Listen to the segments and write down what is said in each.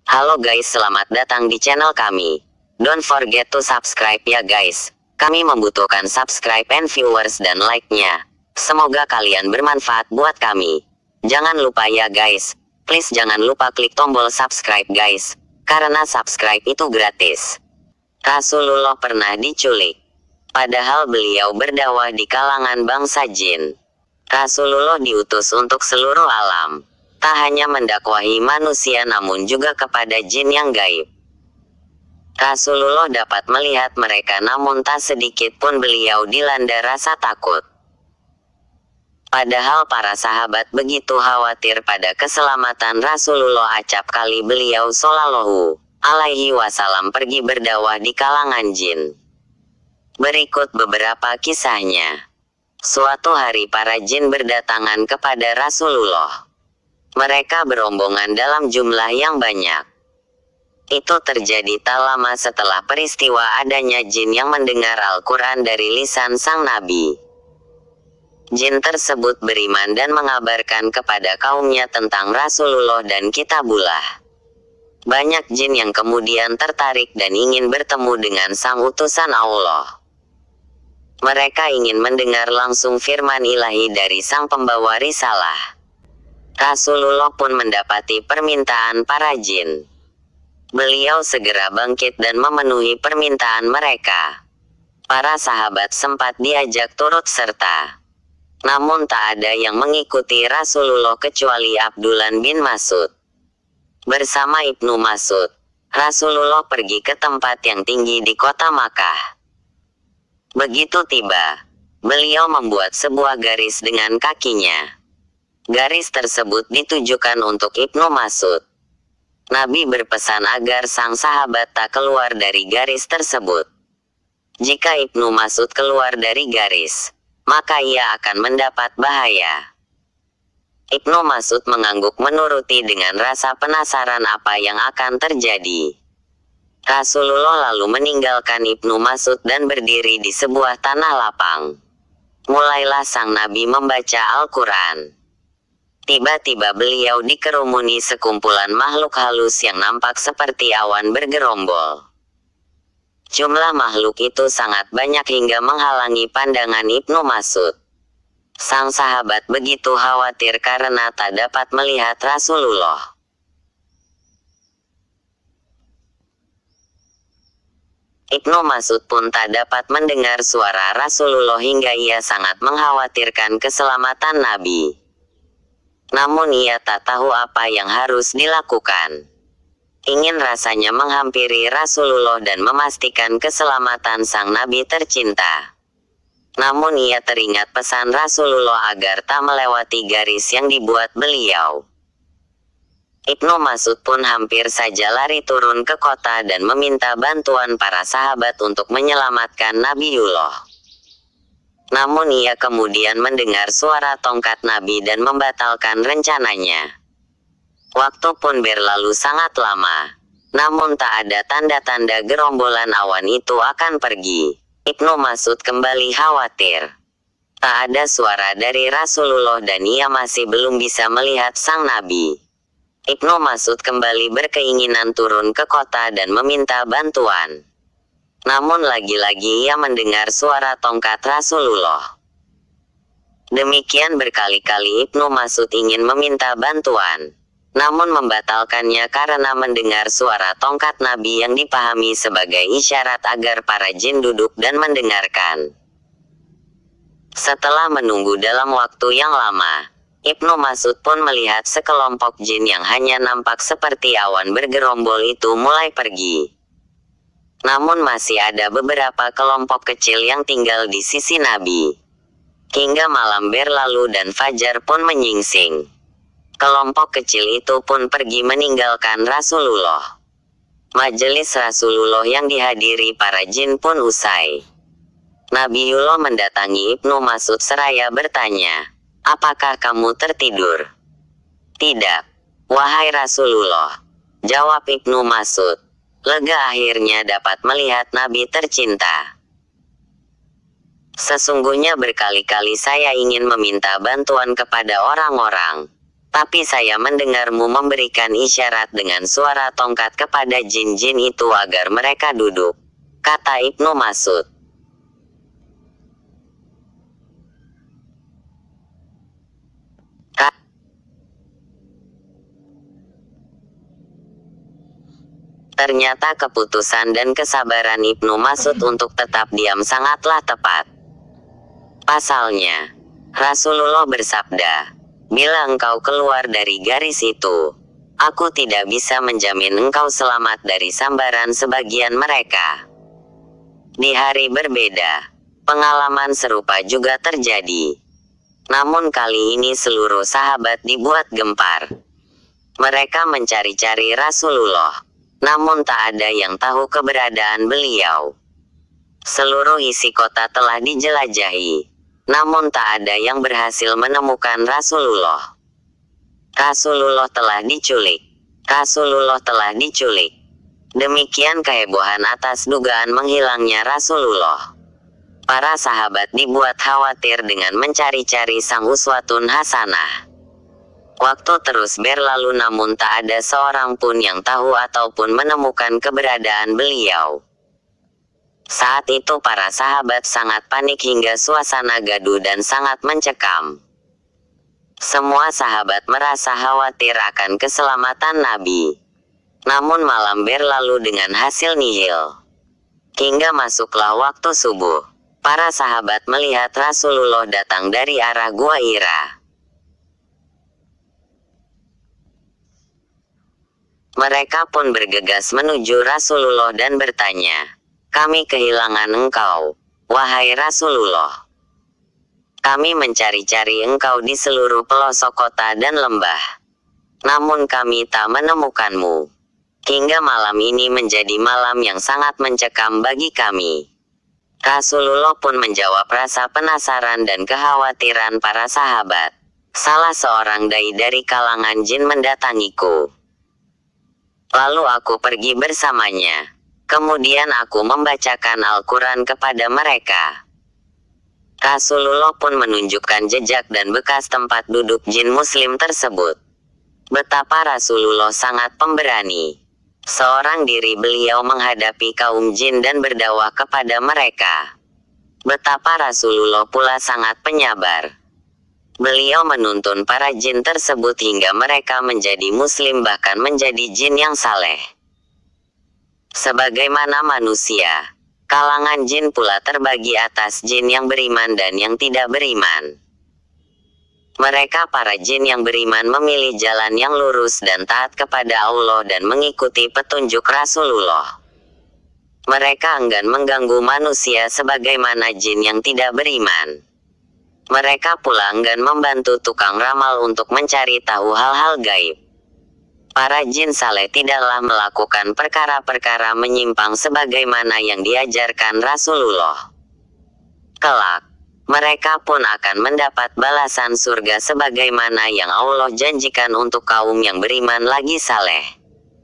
Halo guys, selamat datang di channel kami. Don't forget to subscribe ya guys. Kami membutuhkan subscribe and viewers dan like-nya. Semoga kalian bermanfaat buat kami. Jangan lupa ya guys. Please jangan lupa klik tombol subscribe guys. Karena subscribe itu gratis. Rasulullah pernah diculik. Padahal beliau berdakwah di kalangan bangsa jin. Rasulullah diutus untuk seluruh alam. Tak hanya mendakwahi manusia namun juga kepada jin yang gaib. Rasulullah dapat melihat mereka namun tak sedikit pun beliau dilanda rasa takut. Padahal para sahabat begitu khawatir pada keselamatan Rasulullah acap kali beliau Shallallahu alaihi wasallam pergi berdakwah di kalangan jin. Berikut beberapa kisahnya. Suatu hari para jin berdatangan kepada Rasulullah. Mereka berombongan dalam jumlah yang banyak. Itu terjadi tak lama setelah peristiwa adanya jin yang mendengar Al-Quran dari lisan sang Nabi. Jin tersebut beriman dan mengabarkan kepada kaumnya tentang Rasulullah dan Kitabullah. Banyak jin yang kemudian tertarik dan ingin bertemu dengan sang utusan Allah. Mereka ingin mendengar langsung firman ilahi dari sang pembawa risalah. Rasulullah pun mendapati permintaan para jin. Beliau segera bangkit dan memenuhi permintaan mereka. Para sahabat sempat diajak turut serta. Namun tak ada yang mengikuti Rasulullah kecuali Abdullah bin Mas'ud. Bersama Ibnu Mas'ud, Rasulullah pergi ke tempat yang tinggi di kota Makkah. Begitu tiba, beliau membuat sebuah garis dengan kakinya. Garis tersebut ditujukan untuk Ibnu Mas'ud. Nabi berpesan agar sang sahabat tak keluar dari garis tersebut. Jika Ibnu Mas'ud keluar dari garis, maka ia akan mendapat bahaya. Ibnu Mas'ud mengangguk menuruti dengan rasa penasaran apa yang akan terjadi. Rasulullah lalu meninggalkan Ibnu Mas'ud dan berdiri di sebuah tanah lapang. Mulailah sang Nabi membaca Al-Quran. Tiba-tiba beliau dikerumuni sekumpulan makhluk halus yang nampak seperti awan bergerombol. Jumlah makhluk itu sangat banyak hingga menghalangi pandangan Ibnu Mas'ud. Sang sahabat begitu khawatir karena tak dapat melihat Rasulullah. Ibnu Mas'ud pun tak dapat mendengar suara Rasulullah hingga ia sangat mengkhawatirkan keselamatan Nabi. Namun ia tak tahu apa yang harus dilakukan. Ingin rasanya menghampiri Rasulullah dan memastikan keselamatan sang Nabi tercinta. Namun ia teringat pesan Rasulullah agar tak melewati garis yang dibuat beliau. Ibnu Mas'ud pun hampir saja lari turun ke kota dan meminta bantuan para sahabat untuk menyelamatkan Nabiullah. Namun ia kemudian mendengar suara tongkat Nabi dan membatalkan rencananya. Waktu pun berlalu sangat lama. Namun tak ada tanda-tanda gerombolan awan itu akan pergi. Ibnu Mas'ud kembali khawatir. Tak ada suara dari Rasulullah dan ia masih belum bisa melihat sang Nabi. Ibnu Mas'ud kembali berkeinginan turun ke kota dan meminta bantuan. Namun lagi-lagi ia mendengar suara tongkat Rasulullah. Demikian berkali-kali Ibnu Mas'ud ingin meminta bantuan. Namun membatalkannya karena mendengar suara tongkat Nabi yang dipahami sebagai isyarat agar para jin duduk dan mendengarkan. Setelah menunggu dalam waktu yang lama, Ibnu Mas'ud pun melihat sekelompok jin yang hanya nampak seperti awan bergerombol itu mulai pergi. Namun masih ada beberapa kelompok kecil yang tinggal di sisi Nabi. Hingga malam berlalu dan fajar pun menyingsing. Kelompok kecil itu pun pergi meninggalkan Rasulullah. Majelis Rasulullah yang dihadiri para jin pun usai. Nabiullah mendatangi Ibnu Mas'ud seraya bertanya, "Apakah kamu tertidur?" "Tidak, wahai Rasulullah," jawab Ibnu Mas'ud. Lega akhirnya dapat melihat Nabi tercinta. Sesungguhnya berkali-kali saya ingin meminta bantuan kepada orang-orang. Tapi saya mendengarmu memberikan isyarat dengan suara tongkat kepada jin-jin itu agar mereka duduk, kata Ibnu Mas'ud. Ternyata keputusan dan kesabaran Ibnu Mas'ud untuk tetap diam sangatlah tepat. Pasalnya, Rasulullah bersabda, "Bila engkau keluar dari garis itu, aku tidak bisa menjamin engkau selamat dari sambaran sebagian mereka." Di hari berbeda, pengalaman serupa juga terjadi. Namun kali ini seluruh sahabat dibuat gempar. Mereka mencari-cari Rasulullah. Namun tak ada yang tahu keberadaan beliau. Seluruh isi kota telah dijelajahi, namun tak ada yang berhasil menemukan Rasulullah. Rasulullah telah diculik. Rasulullah telah diculik. Demikian kehebohan atas dugaan menghilangnya Rasulullah. Para sahabat dibuat khawatir dengan mencari-cari sang uswatun hasanah. Waktu terus berlalu namun tak ada seorang pun yang tahu ataupun menemukan keberadaan beliau. Saat itu para sahabat sangat panik hingga suasana gaduh dan sangat mencekam. Semua sahabat merasa khawatir akan keselamatan Nabi. Namun malam berlalu dengan hasil nihil. Hingga masuklah waktu subuh. Para sahabat melihat Rasulullah datang dari arah Gua Hira. Mereka pun bergegas menuju Rasulullah dan bertanya, "Kami kehilangan engkau, wahai Rasulullah. Kami mencari-cari engkau di seluruh pelosok kota dan lembah. Namun kami tak menemukanmu. Hingga malam ini menjadi malam yang sangat mencekam bagi kami." Rasulullah pun menjawab rasa penasaran dan kekhawatiran para sahabat. "Salah seorang dai dari kalangan jin mendatangiku. Lalu aku pergi bersamanya. Kemudian aku membacakan Al-Quran kepada mereka." Rasulullah pun menunjukkan jejak dan bekas tempat duduk jin muslim tersebut. Betapa Rasulullah sangat pemberani. Seorang diri beliau menghadapi kaum jin dan berdakwah kepada mereka. Betapa Rasulullah pula sangat penyabar. Beliau menuntun para jin tersebut hingga mereka menjadi muslim bahkan menjadi jin yang saleh. Sebagaimana manusia, kalangan jin pula terbagi atas jin yang beriman dan yang tidak beriman. Mereka para jin yang beriman memilih jalan yang lurus dan taat kepada Allah dan mengikuti petunjuk Rasulullah. Mereka enggan mengganggu manusia sebagaimana jin yang tidak beriman. Mereka pula enggan membantu tukang ramal untuk mencari tahu hal-hal gaib. Para jin saleh tidaklah melakukan perkara-perkara menyimpang sebagaimana yang diajarkan Rasulullah. Kelak, mereka pun akan mendapat balasan surga sebagaimana yang Allah janjikan untuk kaum yang beriman lagi saleh.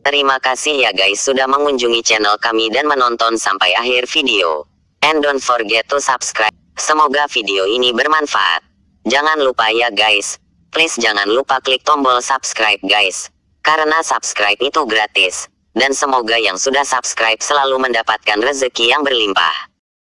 Terima kasih ya guys sudah mengunjungi channel kami dan menonton sampai akhir video. And don't forget to subscribe. Semoga video ini bermanfaat. Jangan lupa ya guys, please jangan lupa klik tombol subscribe guys. Karena subscribe itu gratis. Dan semoga yang sudah subscribe selalu mendapatkan rezeki yang berlimpah.